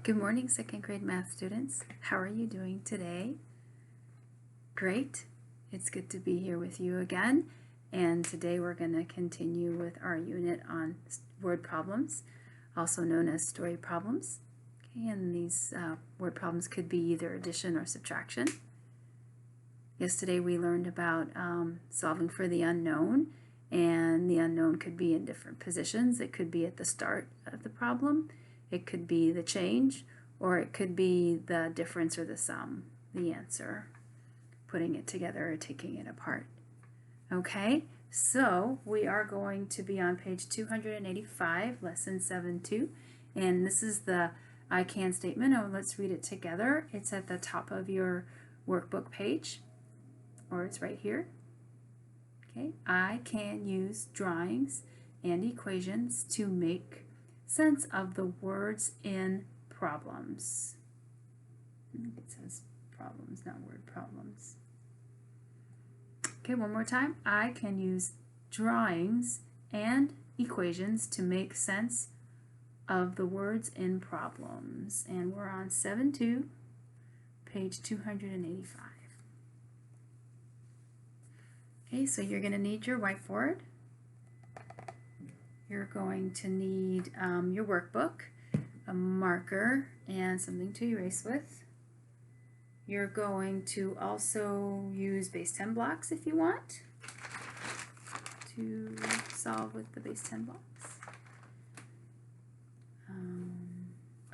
Good morning, second grade math students. How are you doing today? Great. It's good to be here with you again. And today we're going to continue with our unit on word problems, also known as story problems. Okay, and these word problems could be either addition or subtraction. Yesterday we learned about solving for the unknown, and the unknown could be in different positions. It could be at the start of the problem. It could be the change, or it could be the difference or the sum, the answer, putting it together or taking it apart. Okay, so we are going to be on page 285, lesson 7-2, and this is the I can statement. Oh, let's read it together. It's at the top of your workbook page, or it's right here. Okay, I can use drawings and equations to make sense of the words in problems. It says problems, not word problems. Okay, one more time. I can use drawings and equations to make sense of the words in problems. And we're on 7-2, page 285. Okay, so you're going to need your whiteboard. You're going to need your workbook, a marker, and something to erase with. You're going to also use base 10 blocks if you want to solve with the base 10 blocks.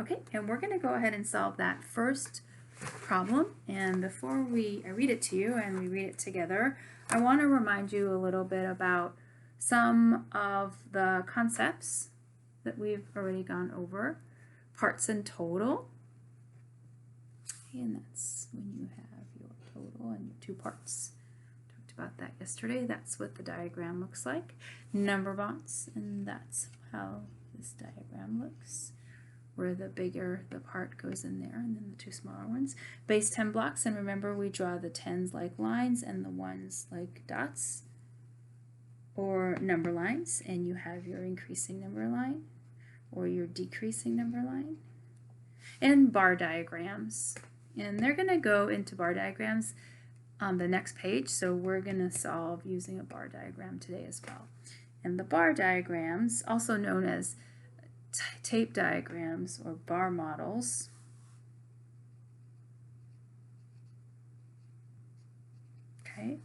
Okay, and we're going to go ahead and solve that first problem. And before I read it to you and we read it together, I want to remind you a little bit about some of the concepts that we've already gone over. Parts and total. And that's when you have your total and your two parts. Talked about that yesterday. That's what the diagram looks like. Number bonds, and that's how this diagram looks, where the bigger the part goes in there and then the two smaller ones. Base 10 blocks, and remember we draw the 10s like lines and the 1s like dots or number lines, and you have your increasing number line or your decreasing number line. And bar diagrams, and they're going to go into bar diagrams on the next page, so we're going to solve using a bar diagram today as well. And the bar diagrams, also known as tape diagrams or bar models, okay,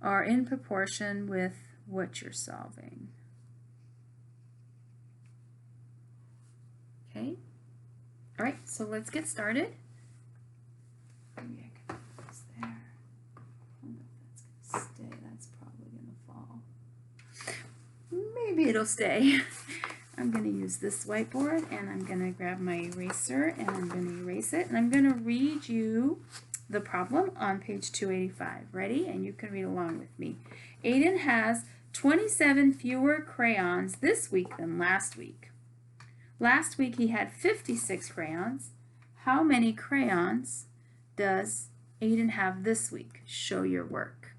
are in proportion with what you're solving. Okay, all right, so let's get started. Maybe I can put this there. I don't know if that's going to stay. That's probably going to fall. Maybe it'll stay. I'm going to use this whiteboard, and I'm going to grab my eraser and I'm going to erase it, and I'm going to read you the problem on page 285. Ready? And you can read along with me. Aiden has 27 fewer crayons this week than last week. Last week he had 56 crayons. How many crayons does Aiden have this week? Show your work.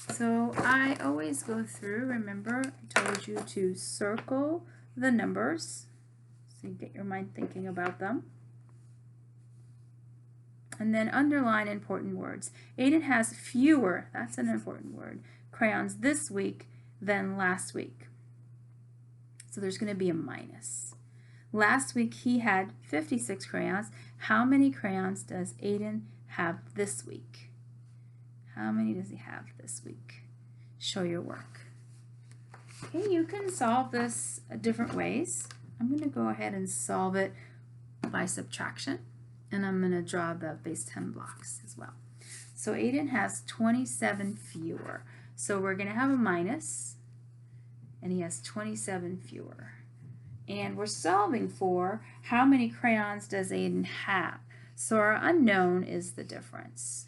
So I always go through, remember I told you to circle the numbers so you get your mind thinking about them. And then underline important words. Aiden has fewer, that's an important word, crayons this week than last week. So there's going to be a minus. Last week he had 56 crayons. How many crayons does Aiden have this week? How many does he have this week? Show your work. Okay, you can solve this different ways. I'm going to go ahead and solve it by subtraction, and I'm going to draw the base 10 blocks as well. So Aiden has 27 fewer. So we're going to have a minus, and he has 27 fewer. And we're solving for how many crayons does Aiden have. So our unknown is the difference.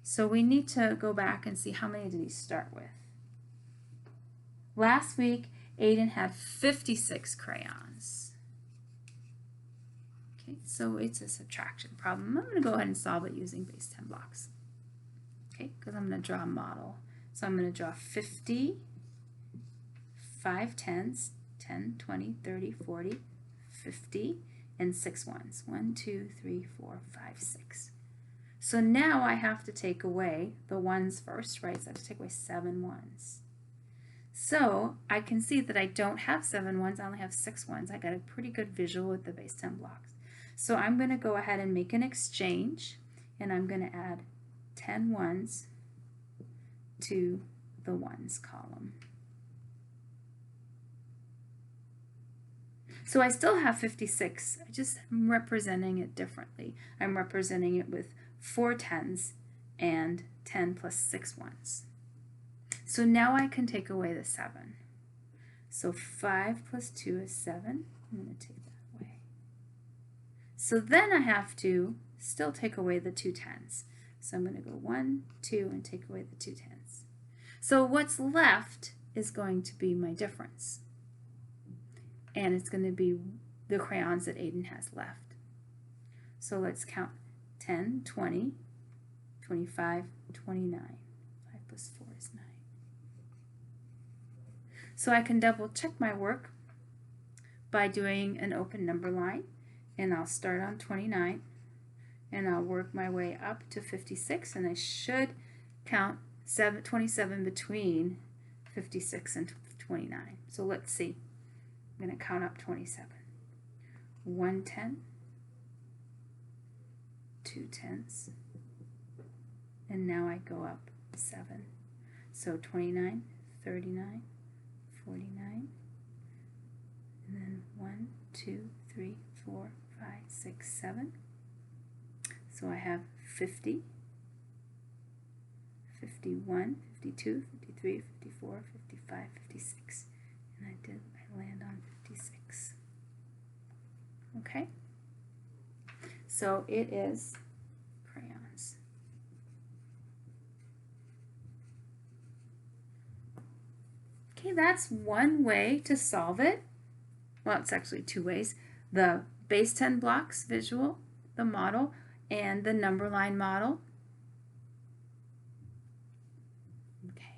So we need to go back and see how many did he start with. Last week, Aiden had 56 crayons. Okay, so it's a subtraction problem. I'm going to go ahead and solve it using base 10 blocks. Okay, because I'm going to draw a model. So I'm going to draw 50, 5 tens, 10, 20, 30, 40, 50, and 6 ones. 1, 2, 3, 4, 5, 6. So now I have to take away the ones first, right? So I have to take away 7 ones. So I can see that I don't have 7 ones, I only have 6 ones. I got a pretty good visual with the base 10 blocks. So I'm going to go ahead and make an exchange, and I'm going to add 10 ones to the ones column. So I still have 56, I just am representing it differently. I'm representing it with 4 10s and 10 plus 6 ones. So now I can take away the 7. So 5 plus 2 is 7. I'm going to take that away. So then I have to still take away the 2 10s. So I'm going to go 1, 2, and take away the 2 10s. So what's left is going to be my difference. And it's going to be the crayons that Aiden has left. So let's count 10, 20, 25, 29. 5 plus 4 is 9. So I can double check my work by doing an open number line, and I'll start on 29 and I'll work my way up to 56, and I should count 27 between 56 and 29. So let's see. I'm going to count up 27. 1 10, 2 10s, and now I go up 7. So 29, 39, 49, and then 1, 2, 3, 4, 5, 6, 7. So I have 50, 51, 52, 53, 54, 55, 56, and I land on 56. Okay? So it is crayons. Okay, that's one way to solve it. Well, it's actually 2 ways. The base 10 blocks visual, the model, and the number line model. Okay.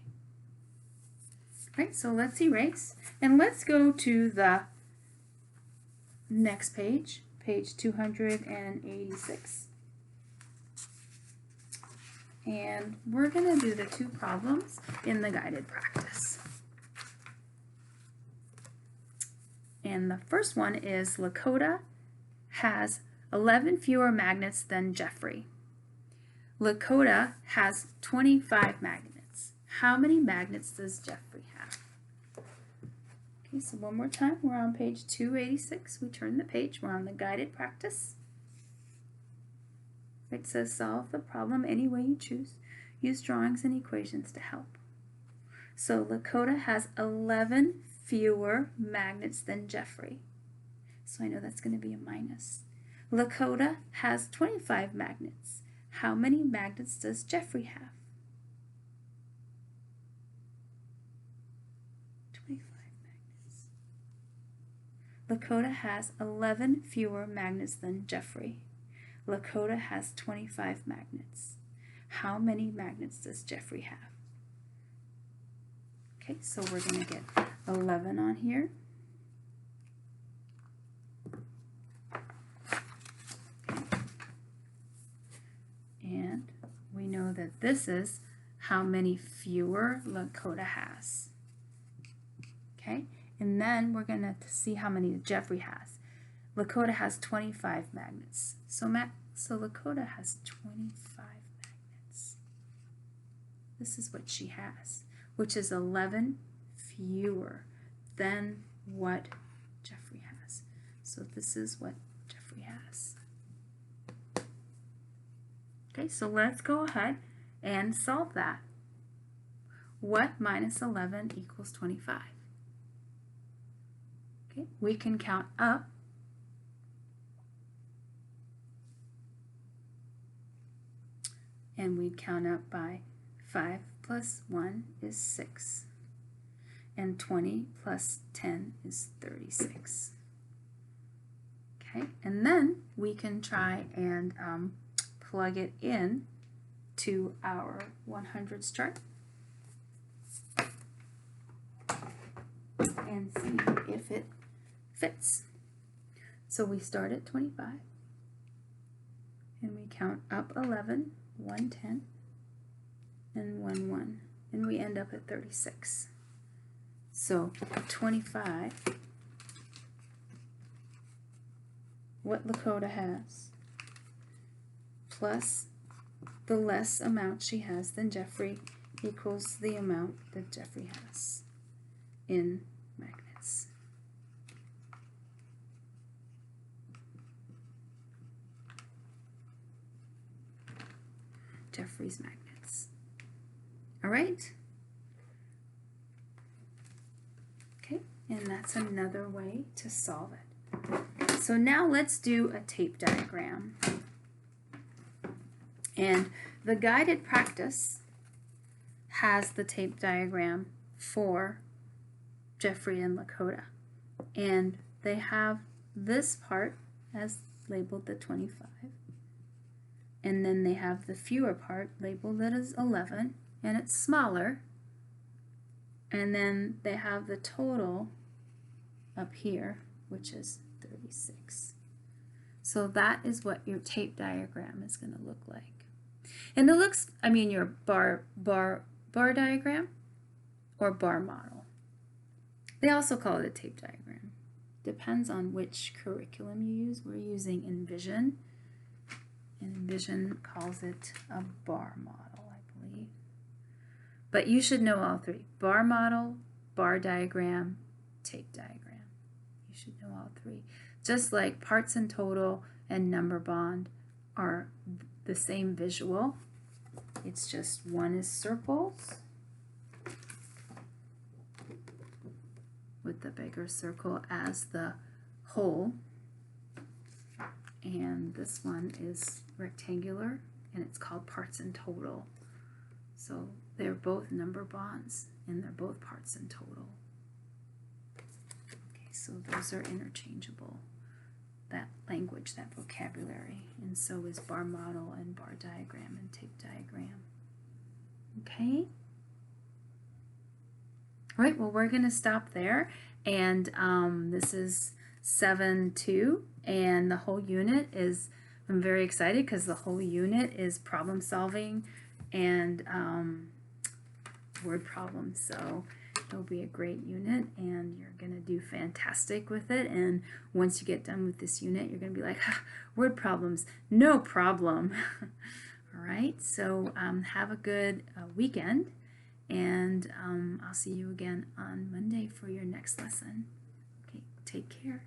Right, so let's erase. And let's go to the next page, page 286. And we're going to do the 2 problems in the guided practice. And the first one is Lakota has 11 fewer magnets than Jeffrey. Lakota has 25 magnets. How many magnets does Jeffrey have? Okay, so one more time, we're on page 286. We turn the page, we're on the guided practice. It says solve the problem any way you choose. Use drawings and equations to help. So Lakota has 11 fewer magnets than Jeffrey. So I know that's going to be a minus. Lakota has 25 magnets. How many magnets does Jeffrey have? 25 magnets. Lakota has 11 fewer magnets than Jeffrey. Lakota has 25 magnets. How many magnets does Jeffrey have? Okay, so we're going to get 11 on here. Okay. And we know that this is how many fewer Lakota has. Okay, and then we're going to see how many Jeffrey has. Lakota has 25 magnets. So Lakota has 25 magnets. This is what she has, which is 11 fewer than what Jeffrey has. So this is what Jeffrey has. Okay, so let's go ahead and solve that. What minus 11 equals 25? Okay, we can count up. And we'd count up by 5 plus 1 is 6. And 20 plus 10 is 36. Okay, and then we can try and plug it in to our 100s chart and see if it fits. So we start at 25 and we count up 11, 1, 10, and 1, 1, and we end up at 36. So 25, what Lakota has, plus the less amount she has than Jeffrey equals the amount that Jeffrey has in magnets. Jeffrey's magnets. All right? Okay, and that's another way to solve it. So now let's do a tape diagram. And the guided practice has the tape diagram for Jeffrey and Lakota. And they have this part as labeled the 25. And then they have the fewer part labeled as 11, and it's smaller. And then they have the total up here, which is 36. So that is what your tape diagram is going to look like. And it looks, I mean, your bar diagram or bar model. They also call it a tape diagram. Depends on which curriculum you use. We're using Envision, and Envision calls it a bar model, I believe. But you should know all three: bar model, bar diagram, tape diagram. You should know all three. Just like parts and total and number bond are the same visual. It's just one is circles with the bigger circle as the whole, and this one is rectangular and it's called parts and total. So they're both number bonds and they're both parts and total. Okay, so those are interchangeable, that language, that vocabulary, and so is bar model and bar diagram and tape diagram. Okay? All right, well, we're going to stop there, and this is 7-2, and the whole unit is, I'm very excited because the whole unit is problem solving and word problems, so it'll be a great unit, and you're going to do fantastic with it. And once you get done with this unit, you're going to be like, word problems, no problem. All right, so have a good weekend, and I'll see you again on Monday for your next lesson. Okay, take care.